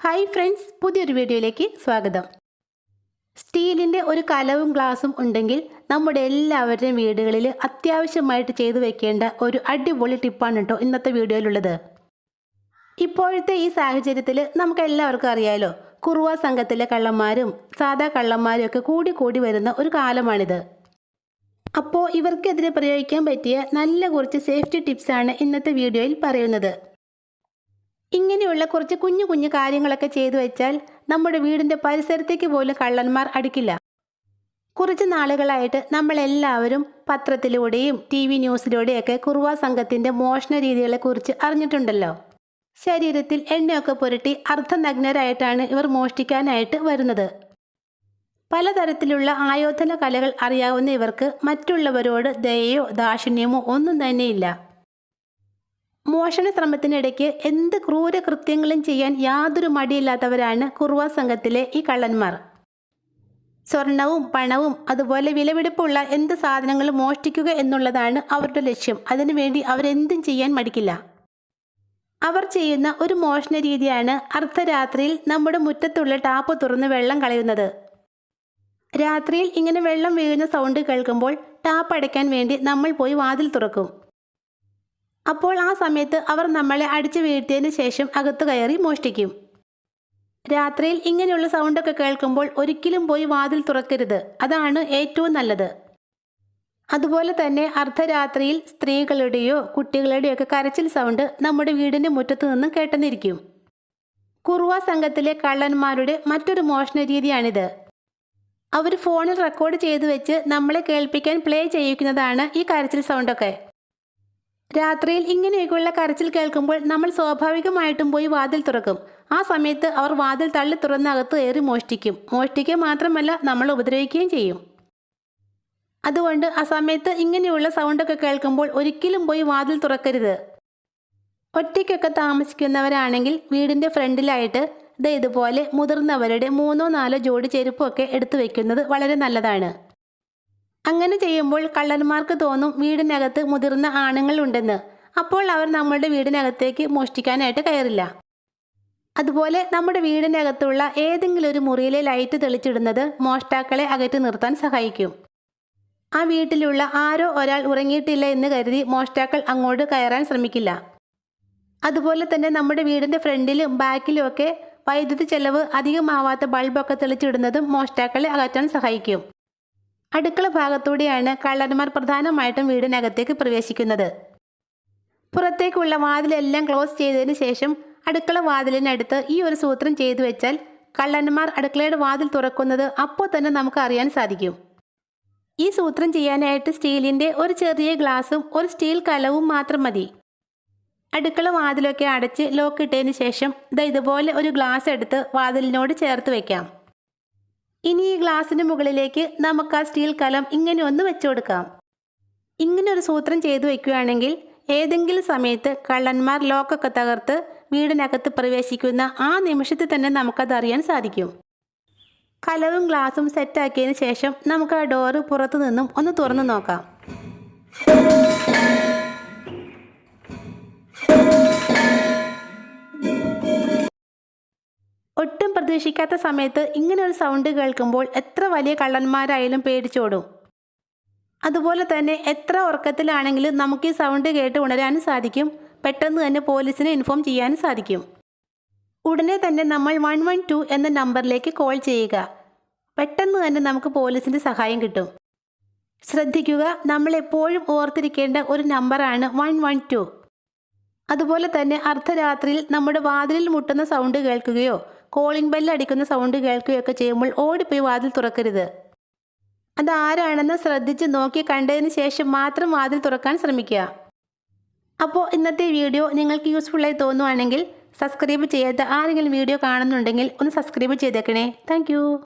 Hi friends, പുതിയൊരു വീഡിയോയിലേക്ക് സ്വാഗതം. സ്റ്റീലിൻ്റെ ഒരു കലവും ഗ്ലാസും ഉണ്ടെങ്കിൽ നമ്മുടെ എല്ലാവരുടെയും വീടുകളിൽ അത്യാവശ്യമായിട്ട് ചെയ്തു വെക്കേണ്ട ഒരു അടിപൊളി ടിപ്പാണ് കേട്ടോ ഇന്നത്തെ വീഡിയോയിലുള്ളത്. ഇപ്പോഴത്തെ ഈ സാഹചര്യത്തിൽ നമുക്ക് എല്ലാവർക്കും അറിയാലോ, കുറുവ സംഘത്തിലെ കള്ളന്മാരും സാധാ കള്ളന്മാരും ഒക്കെ കൂടി വരുന്ന ഒരു കാലമാണിത്. അപ്പോൾ ഇവർക്കെതിരെ പ്രയോഗിക്കാൻ പറ്റിയ നല്ല കുറച്ച് സേഫ്റ്റി ടിപ്സാണ് ഇന്നത്തെ വീഡിയോയിൽ പറയുന്നത്. ഇങ്ങനെയുള്ള കുറച്ച് കുഞ്ഞു കാര്യങ്ങളൊക്കെ ചെയ്തു വെച്ചാൽ നമ്മുടെ വീടിൻ്റെ പരിസരത്തേക്ക് പോലും കള്ളന്മാർ അടുക്കില്ല. കുറച്ച് നാളുകളായിട്ട് നമ്മളെല്ലാവരും പത്രത്തിലൂടെയും TV ന്യൂസിലൂടെയൊക്കെ കുറുവ സംഘത്തിൻ്റെ മോഷണ രീതികളെക്കുറിച്ച് അറിഞ്ഞിട്ടുണ്ടല്ലോ. ശരീരത്തിൽ എണ്ണയൊക്കെ പുരട്ടി അർദ്ധനഗ്നരായിട്ടാണ് ഇവർ മോഷ്ടിക്കാനായിട്ട് വരുന്നത്. പലതരത്തിലുള്ള ആയോധന കലകൾ അറിയാവുന്ന ഇവർക്ക് മറ്റുള്ളവരോട് ദയയോ ദാക്ഷിണ്യമോ ഒന്നും തന്നെയില്ല. മോഷണ ശ്രമത്തിനിടയ്ക്ക് എന്ത് ക്രൂരകൃത്യങ്ങളും ചെയ്യാൻ യാതൊരു മടിയില്ലാത്തവരാണ് കുറുവ സംഘത്തിലെ ഈ കള്ളന്മാർ. സ്വർണവും പണവും അതുപോലെ വിലപിടിപ്പുള്ള എന്ത് സാധനങ്ങളും മോഷ്ടിക്കുക എന്നുള്ളതാണ് അവരുടെ ലക്ഷ്യം. അതിനുവേണ്ടി അവരെന്തും ചെയ്യാൻ മടിക്കില്ല. അവർ ചെയ്യുന്ന ഒരു മോഷണ രീതിയാണ് അർദ്ധരാത്രിയിൽ നമ്മുടെ മുറ്റത്തുള്ള ടാപ്പ് തുറന്ന് വെള്ളം കളയുന്നത്. രാത്രിയിൽ ഇങ്ങനെ വെള്ളം വീഴുന്ന സൗണ്ട് കേൾക്കുമ്പോൾ ടാപ്പ് അടയ്ക്കാൻ വേണ്ടി നമ്മൾ പോയി വാതിൽ തുറക്കും. അപ്പോൾ ആ സമയത്ത് അവർ നമ്മളെ അടിച്ചു വീഴ്ത്തിയതിന് ശേഷം അകത്ത് കയറി മോഷ്ടിക്കും. രാത്രിയിൽ ഇങ്ങനെയുള്ള സൗണ്ടൊക്കെ കേൾക്കുമ്പോൾ ഒരിക്കലും പോയി വാതിൽ തുറക്കരുത്. അതാണ് ഏറ്റവും നല്ലത്. അതുപോലെ തന്നെ അർദ്ധരാത്രിയിൽ സ്ത്രീകളുടെയോ കുട്ടികളുടെയോ ഒക്കെ കരച്ചിൽ സൗണ്ട് നമ്മുടെ വീടിൻ്റെ മുറ്റത്ത് നിന്നും കേട്ടെന്നിരിക്കും. കുറുവ സംഘത്തിലെ കള്ളന്മാരുടെ മറ്റൊരു മോഷണ രീതിയാണിത്. അവർ ഫോണിൽ റെക്കോർഡ് ചെയ്തു വെച്ച് നമ്മളെ കേൾപ്പിക്കാൻ പ്ലേ ചെയ്യിക്കുന്നതാണ് ഈ കരച്ചിൽ സൗണ്ടൊക്കെ. രാത്രിയിൽ ഇങ്ങനെയൊക്കെയുള്ള കരച്ചിൽ കേൾക്കുമ്പോൾ നമ്മൾ സ്വാഭാവികമായിട്ടും പോയി വാതിൽ തുറക്കും. ആ സമയത്ത് അവർ വാതിൽ തള്ളി തുറന്ന് അകത്ത് കയറി മോഷ്ടിക്കും. മോഷ്ടിക്കുക മാത്രമല്ല, നമ്മൾ ഉപദ്രവിക്കുകയും ചെയ്യും. അതുകൊണ്ട് ആ സമയത്ത് ഇങ്ങനെയുള്ള സൗണ്ടൊക്കെ കേൾക്കുമ്പോൾ ഒരിക്കലും പോയി വാതിൽ തുറക്കരുത്. ഒറ്റയ്ക്കൊക്കെ താമസിക്കുന്നവരാണെങ്കിൽ വീടിൻ്റെ ഫ്രണ്ടിലായിട്ട് ഇതുപോലെ മുതിർന്നവരുടെ 3-4 ജോഡി ചെരുപ്പൊക്കെ എടുത്തു വെക്കുന്നത് വളരെ നല്ലതാണ്. അങ്ങനെ ചെയ്യുമ്പോൾ കള്ളന്മാർക്ക് തോന്നും വീടിനകത്ത് മുതിർന്ന ആണുങ്ങൾ ഉണ്ടെന്ന്. അപ്പോൾ അവർ നമ്മളുടെ വീടിനകത്തേക്ക് മോഷ്ടിക്കാനായിട്ട് കയറില്ല. അതുപോലെ നമ്മുടെ വീടിനകത്തുള്ള ഏതെങ്കിലും ഒരു മുറിയിലെ ലൈറ്റ് തെളിച്ചിടുന്നത് മോഷ്ടാക്കളെ അകറ്റി നിർത്താൻ സഹായിക്കും. ആ വീട്ടിലുള്ള ആരോ ഒരാൾ ഉറങ്ങിയിട്ടില്ല എന്ന് കരുതി മോഷ്ടാക്കൾ അങ്ങോട്ട് കയറാൻ ശ്രമിക്കില്ല. അതുപോലെ തന്നെ നമ്മുടെ വീടിൻ്റെ ഫ്രണ്ടിലും ബാക്കിലും ഒക്കെ വൈദ്യുതി ചെലവ് അധികമാവാത്ത ബൾബൊക്കെ തെളിച്ചിടുന്നതും മോഷ്ടാക്കളെ അകറ്റാൻ സഹായിക്കും. അടുക്കള ഭാഗത്തൂടെയാണ് കള്ളന്മാർ പ്രധാനമായിട്ടും വീടിനകത്തേക്ക് പ്രവേശിക്കുന്നത്. പുറത്തേക്കുള്ള വാതിലെല്ലാം ക്ലോസ് ചെയ്തതിന് ശേഷം അടുക്കള വാതിലിനടുത്ത് ഈ ഒരു സൂത്രം ചെയ്തു വെച്ചാൽ കള്ളന്മാർ അടുക്കളയുടെ വാതിൽ തുറക്കുന്നത് അപ്പോൾ തന്നെ നമുക്ക് അറിയാൻ സാധിക്കും. ഈ സൂത്രം ചെയ്യാനായിട്ട് സ്റ്റീലിൻ്റെ ഒരു ചെറിയ ഗ്ലാസും ഒരു സ്റ്റീൽ കലവും മാത്രം മതി. അടുക്കള വാതിലൊക്കെ അടച്ച് ലോക്ക് ഇട്ടതിന് ശേഷം ഇതുപോലെ ഒരു ഗ്ലാസ് എടുത്ത് വാതിലിനോട് ചേർത്ത് വയ്ക്കാം. ഇനി ഈ ഗ്ലാസിന് മുകളിലേക്ക് നമുക്ക് ആ സ്റ്റീൽ കലം ഇങ്ങനെ ഒന്ന് വെച്ചു കൊടുക്കാം. ഇങ്ങനെ ഒരു സൂത്രം ചെയ്തു വയ്ക്കുകയാണെങ്കിൽ ഏതെങ്കിലും സമയത്ത് കള്ളന്മാർ ലോക്കൊക്കെ തകർത്ത് വീടിനകത്ത് പ്രവേശിക്കുന്ന ആ നിമിഷത്തിൽ തന്നെ നമുക്കത് അറിയാൻ സാധിക്കും. കലവും ഗ്ലാസും സെറ്റാക്കിയതിന് ശേഷം നമുക്ക് ആ ഡോറ് പുറത്തു നിന്നും ഒന്ന് തുറന്നു നോക്കാം. ഒട്ടും പ്രതീക്ഷിക്കാത്ത സമയത്ത് ഇങ്ങനെ ഒരു സൗണ്ട് കേൾക്കുമ്പോൾ എത്ര വലിയ കള്ളന്മാരായാലും പേടിച്ചോടും. അതുപോലെ തന്നെ എത്ര ഉറക്കത്തിലാണെങ്കിലും നമുക്ക് ഈ സൗണ്ട് കേട്ട് ഉണരാനും സാധിക്കും. പെട്ടെന്ന് തന്നെ പോലീസിനെ ഇൻഫോം ചെയ്യാനും സാധിക്കും. ഉടനെ തന്നെ നമ്മൾ 112 എന്ന നമ്പറിലേക്ക് കോൾ ചെയ്യുക. പെട്ടെന്ന് തന്നെ നമുക്ക് പോലീസിൻ്റെ സഹായം കിട്ടും. ശ്രദ്ധിക്കുക, നമ്മൾ എപ്പോഴും ഓർത്തിരിക്കേണ്ട ഒരു നമ്പറാണ് 112. അതുപോലെ തന്നെ അർദ്ധരാത്രിയിൽ നമ്മുടെ വാതിലിൽ മുട്ടുന്ന സൗണ്ട് കേൾക്കുകയോ കോളിംഗ് ബെല്ല് അടിക്കുന്ന സൗണ്ട് കേൾക്കുകയൊക്കെ ചെയ്യുമ്പോൾ ഓടിപ്പോയി വാതിൽ തുറക്കരുത്. അതാരാണെന്ന് ശ്രദ്ധിച്ച് നോക്കി കണ്ടതിന് ശേഷം മാത്രം വാതിൽ തുറക്കാൻ ശ്രമിക്കുക. അപ്പോൾ ഇന്നത്തെ വീഡിയോ നിങ്ങൾക്ക് യൂസ്ഫുള്ളായി തോന്നുവാണെങ്കിൽ സബ്സ്ക്രൈബ് ചെയ്യാത്ത ആരെങ്കിലും വീഡിയോ കാണുന്നുണ്ടെങ്കിൽ ഒന്ന് സബ്സ്ക്രൈബ് ചെയ്തേക്കണേ. താങ്ക്